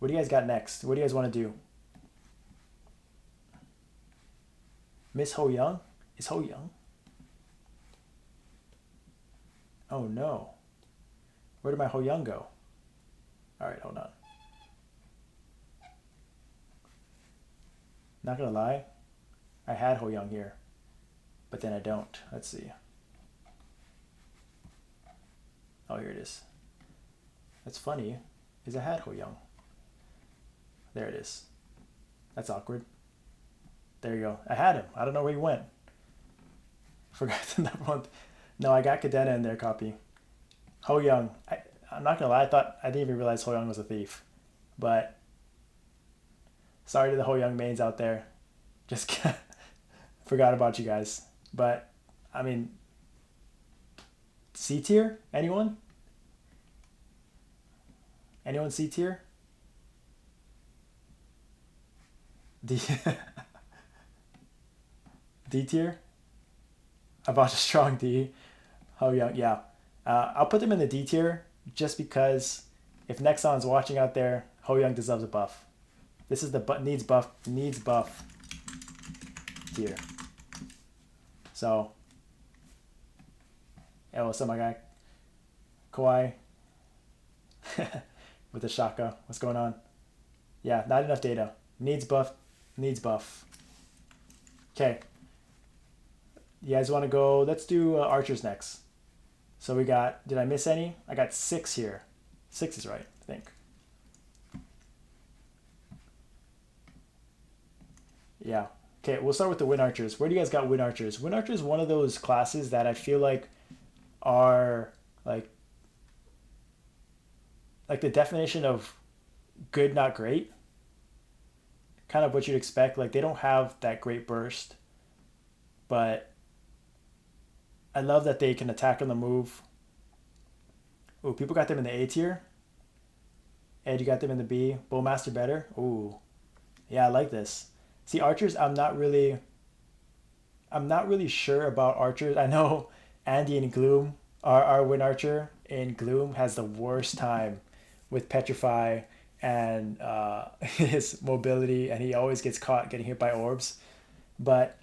What do you guys got next? What do you guys want to do? Miss Hoyoung? Is Hoyoung? Oh no. Where did my Hoyoung go? Alright, hold on. Not gonna lie, I had Hoyoung here, but then I don't. Let's see. Oh, here it is. That's funny, is I had Hoyoung. There it is. That's awkward. There you go. I had him. I don't know where he went. Forgot the number one. No, I got Cadena in their copy. Hoyoung. I'm not gonna lie. I didn't even realize Hoyoung was a thief. But sorry to the Hoyoung mains out there. Just forgot about you guys. But I mean, C tier? Anyone? Anyone C tier? D D tier? About a strong D. Hoyoung, yeah. I'll put them in the D tier just because if Nexon's watching out there, Hoyoung deserves a buff. This is the needs buff tier. So, yeah, what's up, my guy? Kawhi with the Shaka. What's going on? Yeah, not enough data. Needs buff. Needs buff. Okay. You guys want to go? Let's do archers next. So we got, did I miss any? I got 6 here. 6 is right, I think. Yeah. Okay, we'll start with the wind archers. Where do you guys got wind archers? Wind archers is one of those classes that I feel like are like the definition of good, not great. Kind of what you'd expect. Like they don't have that great burst, but I love that they can attack on the move. Ooh, people got them in the A tier. Ed, you got them in the B. Bowmaster better. Ooh, yeah, I like this. See, archers, I'm not really sure about archers. I know Andy in Gloom, our win archer in Gloom, has the worst time with Petrify and his mobility, and he always gets caught getting hit by orbs. But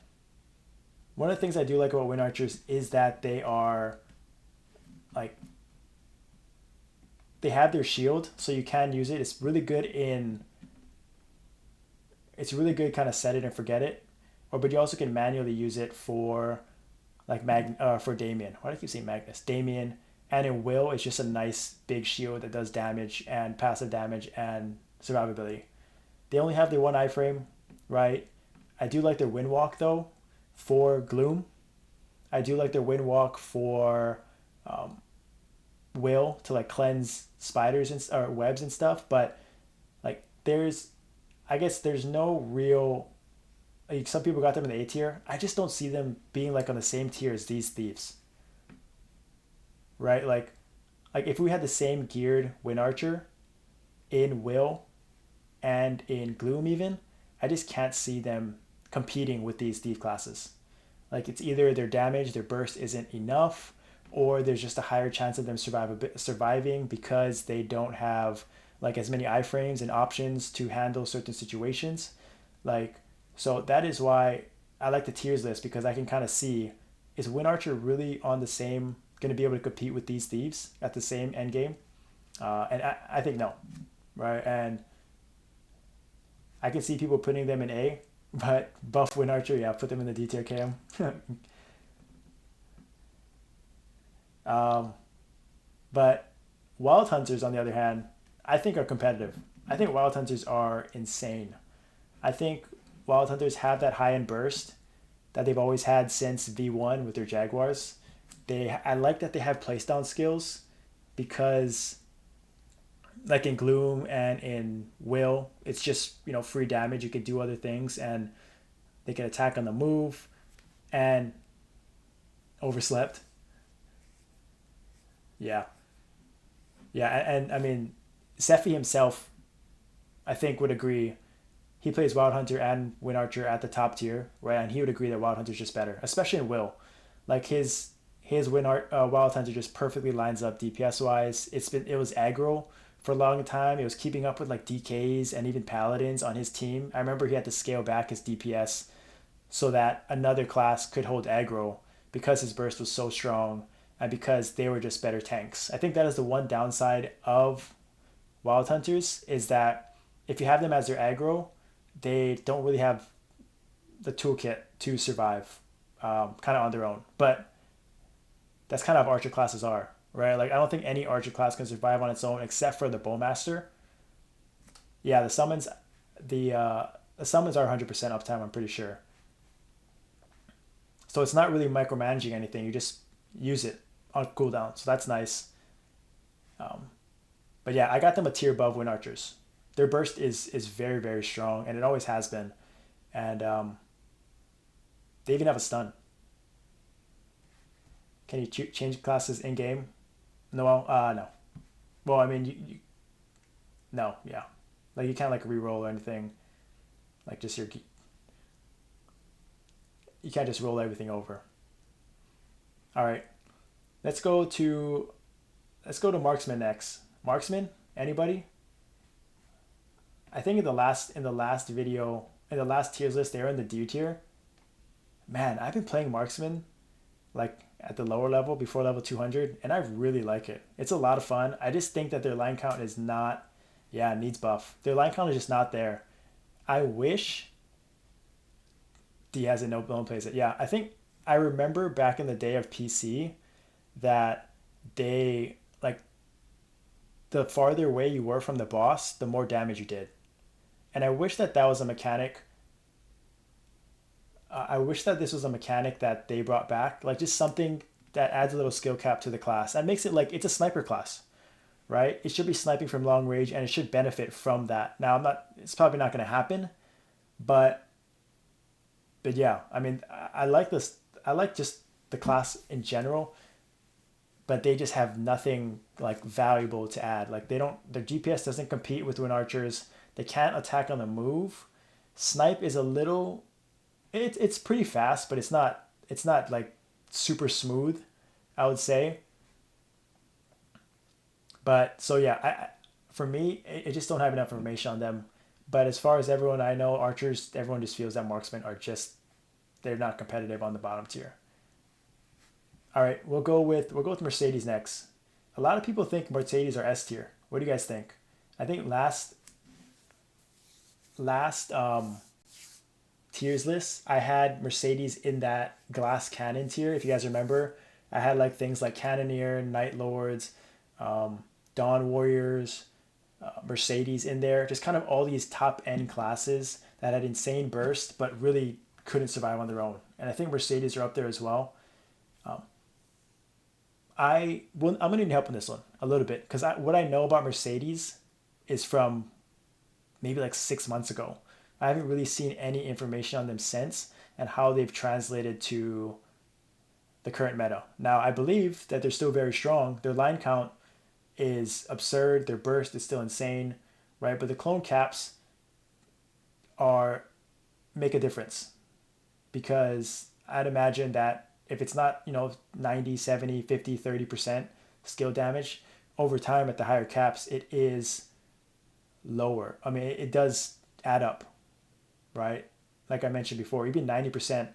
one of the things I do like about wind archers is that they are like they have their shield, so you can use it. It's really good kind of set it and forget it. Or but you also can manually use it for like for Damien. Why do I keep saying Magnus? Damien, and in Will it's just a nice big shield that does damage and passive damage and survivability. They only have their one iframe, right? I do like their wind walk though for Gloom. I do like their wind walk for um, Will to like cleanse spiders and or webs and stuff. But like I guess there's no real like some people got them in the A tier. I just don't see them being like on the same tier as these thieves, right? Like if we had the same geared Wind Archer in Will and in Gloom even, I just can't see them competing with these thief classes. Like it's either their damage, their burst isn't enough, or there's just a higher chance of them surviving because they don't have like as many iframes and options to handle certain situations. Like so that is why I like the tiers list because I can kind of see is Wind Archer really on the same going to be able to compete with these thieves at the same end game? And I think no, right? And I can see people putting them in A, but buff Wind Archer, yeah, put them in the D tier KM. um, but Wild Hunters, on the other hand, I think are competitive. I think Wild Hunters are insane. I think Wild Hunters have that high end burst that they've always had since V1 with their Jaguars. I like that they have playstyle skills because like in Gloom and in Will, it's just, free damage. You can do other things and they can attack on the move and overslept. Yeah. Yeah, and I mean, Sephi himself, I think, would agree. He plays Wild Hunter and Wind Archer at the top tier, right? And he would agree that Wild Hunter's just better, especially in Will. Like his Wild Hunter just perfectly lines up DPS wise. It was aggro for a long time. It was keeping up with like DKs and even paladins on his team. I remember he had to scale back his DPS so that another class could hold aggro because his burst was so strong and because they were just better tanks. I think that is the one downside of Wild Hunters, is that if you have them as their aggro, they don't really have the toolkit to survive kind of on their own. But that's kind of how archer classes are, right? Like I don't think any archer class can survive on its own except for the bowmaster. Yeah, the summons are 100% uptime, I'm pretty sure. So it's not really micromanaging anything. You just use it on cooldown. So that's nice. Um, but yeah, I got them a tier above Wind Archers. Their burst is very, very strong, and it always has been. And they even have a stun. Can you change classes in game? No, no. Well, I mean, no, yeah. Like you can't like reroll or anything. Like just you can't just roll everything over. All right, let's go to Marksman next. Marksman, anybody? I think in the last video in the last tiers list they're in the D tier. Man, I've been playing Marksman like at the lower level before level 200, and I really like it. It's a lot of fun. I just think that their line count is not, yeah, it needs buff. Their line count is just not there. I wish D has it, no one plays it. Yeah, I think I remember back in the day of PC that they like the farther away you were from the boss, the more damage you did. And I wish that that was a mechanic. I wish that this was a mechanic that they brought back, like just something that adds a little skill cap to the class and makes it like it's a sniper class, right? It should be sniping from long range and it should benefit from that. Now, I'm not. It's probably not going to happen, but yeah, I mean, I like this. I like just the class in general, but they just have nothing like valuable to add. Like they don't. Their GPS doesn't compete with Wind Archers. They can't attack on the move. Snipe is a little. It's pretty fast, but it's not like super smooth, I would say. But so yeah, for me, I just don't have enough information on them. But as far as everyone I know, archers, everyone just feels that marksmen are just they're not competitive on the bottom tier. All right, we'll go with Mercedes next. A lot of people think Mercedes are S tier. What do you guys think? I think last tiers list, I had Mercedes in that glass cannon tier. If you guys remember, I had like things like Cannoneer, Night Lords, um, Dawn Warriors, Mercedes in there. Just kind of all these top end classes that had insane burst, but really couldn't survive on their own. And I think Mercedes are up there as well. Um, I'm gonna need help on this one a little bit because what I know about Mercedes is from maybe like 6 months ago. I haven't really seen any information on them since and how they've translated to the current meta. Now, I believe that they're still very strong. Their line count is absurd. Their burst is still insane, right? But the clone caps are make a difference because I'd imagine that if it's not, 90, 70, 50, 30% skill damage over time at the higher caps, it is lower. I mean, it does add up, right? Like I mentioned before, even 90%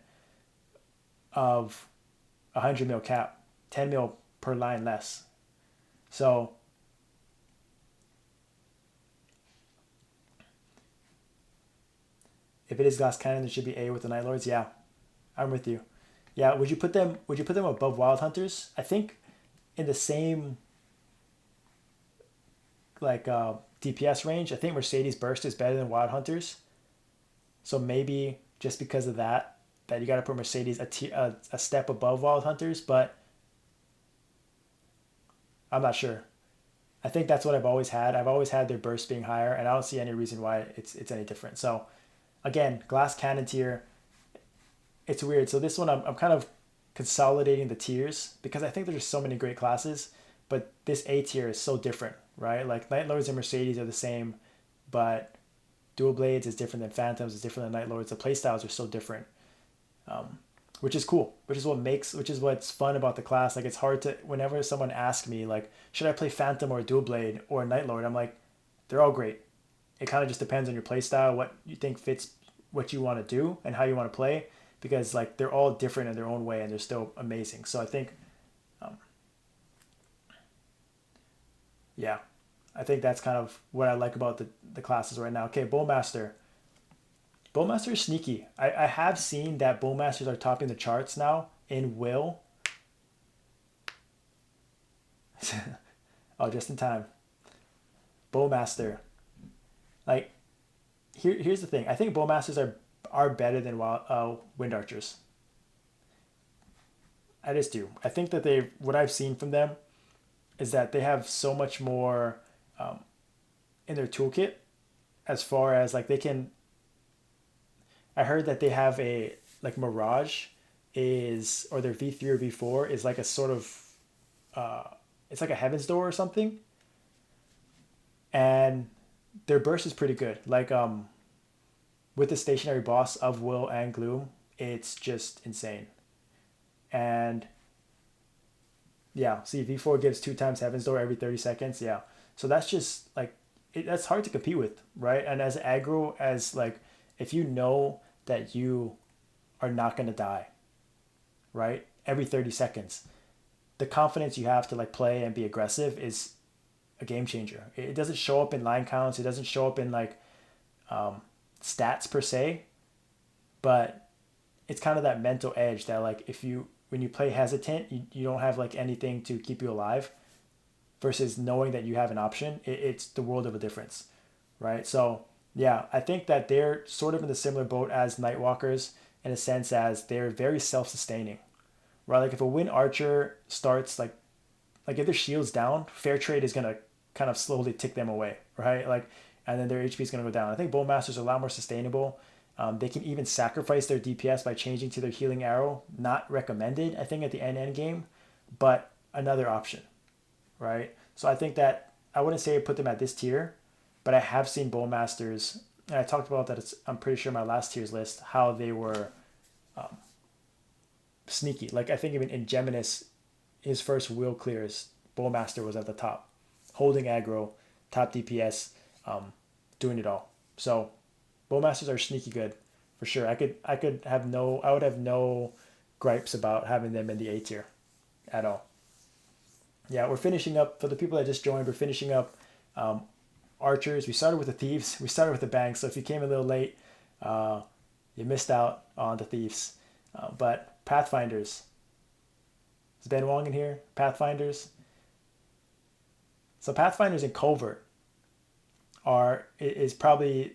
of 100 mil cap, 10 mil per line less. So if it is glass cannon, it should be A with the Night Lords. Yeah, I'm with you. Yeah, would you put them above Wild Hunters? I think in the same like DPS range, I think Mercedes Burst is better than Wild Hunters. So maybe just because of that, you got to put Mercedes a step above Wild Hunters, but I'm not sure. I think that's what I've always had. I've always had their burst being higher, and I don't see any reason why it's any different. So again, glass cannon tier, it's weird. So this one I'm kind of consolidating the tiers because I think there's so many great classes, but this A tier is so different, right? Like Night Lords and Mercedes are the same, but Dual Blades is different than Phantoms, is different than Night Lords. The playstyles are so different. Um, which is cool, which is what's fun about the class. Like it's hard to, whenever someone asks me like, should I play Phantom or Dual Blade or Night Lord, I'm like, they're all great. It kind of just depends on your play style, what you think fits what you want to do and how you want to play, because like they're all different in their own way and they're still amazing. So I think, um, yeah, I think that's kind of what I like about the classes right now. Okay, Bowmaster. Bowmaster is sneaky. I have seen that Bowmasters are topping the charts now in will. Oh, just in time. Bowmaster. Like, here's the thing. I think Bowmasters are better than Wind Archers. I just do. I think that they, what I've seen from them is that they have so much more um, in their toolkit, as far as like they can. I heard that they have a, like Mirage is, or their V3 or V4 is like a sort of uh, it's like a Heaven's Door or something, and their burst is pretty good. Like with the stationary boss of Will and Gloom, it's just insane. And yeah, see, V4 gives two times Heaven's Door every 30 seconds. Yeah. So that's just like, that's hard to compete with, right? And as aggro as like, if you know that you are not going to die, right? Every 30 seconds, the confidence you have to like play and be aggressive is a game changer. It doesn't show up in line counts. It doesn't show up in like um, stats per se, but it's kind of that mental edge that like if you, when you play hesitant, you don't have like anything to keep you alive, versus knowing that you have an option. It's the world of a difference, right? So yeah, I think that they're sort of in the similar boat as Nightwalkers, in a sense as they're very self-sustaining, right? Like if a Wind Archer starts like if their shield's down, fair trade is gonna kind of slowly tick them away, right? Like, and then their HP is gonna go down. I think Bowmasters are a lot more sustainable. They can even sacrifice their DPS by changing to their healing arrow. Not recommended, I think, at the end game, but another option, right? So I think that I wouldn't say I put them at this tier, but I have seen Bowmasters, and I talked about that. I'm pretty sure my last tier's list, how they were sneaky. Like I think even in Geminus, his first will clears, Bowmaster was at the top, holding aggro, top DPS, doing it all. So Bowmasters are sneaky good for sure. I would have no gripes about having them in the A tier at all. Yeah, we're finishing up for the people that just joined. We're finishing up um, archers. We started with the thieves. We started with the banks. So if you came a little late, uh, you missed out on the thieves. But Pathfinders. Is Ben Wong in here? Pathfinders. So Pathfinders in covert are is probably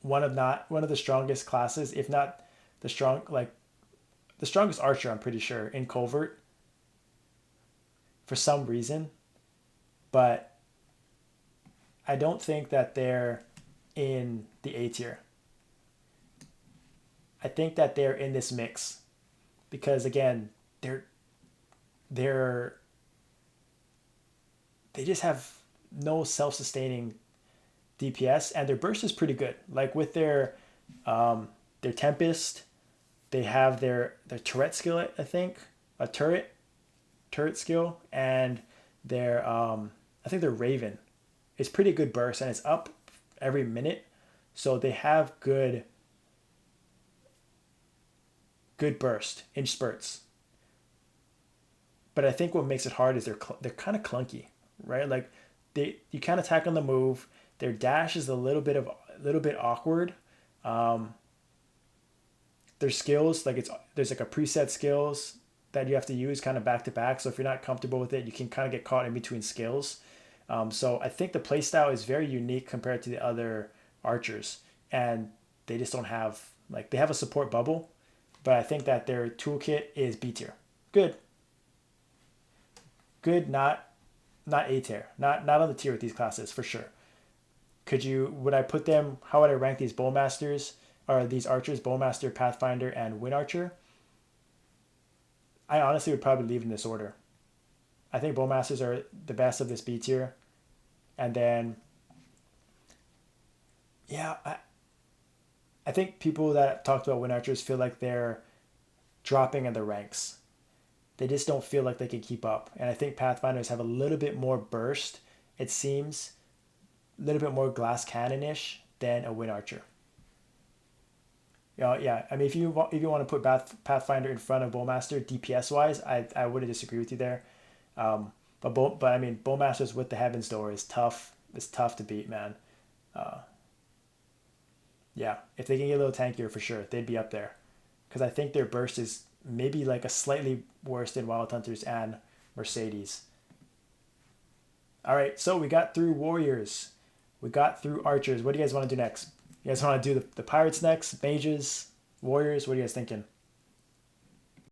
one of the strongest classes, if not the strong like the strongest archer. I'm pretty sure in covert for some reason, but I don't think that they're in the A tier. I think that they're in this mix because again, they're they just have no self-sustaining DPS, and their burst is pretty good. Like with their Tempest, they have their turret skill. I think a turret skill, and their I think their Raven is pretty good burst, and it's up every minute, so they have good burst in spurts. But I think what makes it hard is they're kind of clunky, right? Like you can't attack on the move. Their dash is a little bit awkward. Um, their skills, like there's like a preset skills that you have to use kind of back to back. So if you're not comfortable with it, you can kind of get caught in between skills. So I think the playstyle is very unique compared to the other archers, and they just don't have like they have a support bubble, but I think that their toolkit is B tier. Good, good, not A tier, not on the tier with these classes for sure. Would I put them? How would I rank these bowmasters or these archers? Bowmaster, Pathfinder, and Wind Archer. I honestly would probably leave in this order. I think bowmasters are the best of this B tier, and then yeah, I think people that talked about Wind Archers feel like they're dropping in the ranks. They just don't feel like they can keep up. And I think Pathfinders have a little bit more burst, it seems, a little bit more glass cannon-ish than a Wind Archer. Yeah, I mean, if you want to put Pathfinder in front of Bowmaster DPS wise, I wouldn't disagree with you there. But I mean, Bowmasters with the Heaven's Door is tough. It's tough to beat, man. Uh, yeah, if they can get a little tankier for sure, they'd be up there. Because I think their burst is maybe like a slightly worse than Wild Hunters and Mercedes. All right, so we got through Warriors. We got through Archers. What do you guys want to do next? You guys want to do the Pirates next? Mages? Warriors? What are you guys thinking?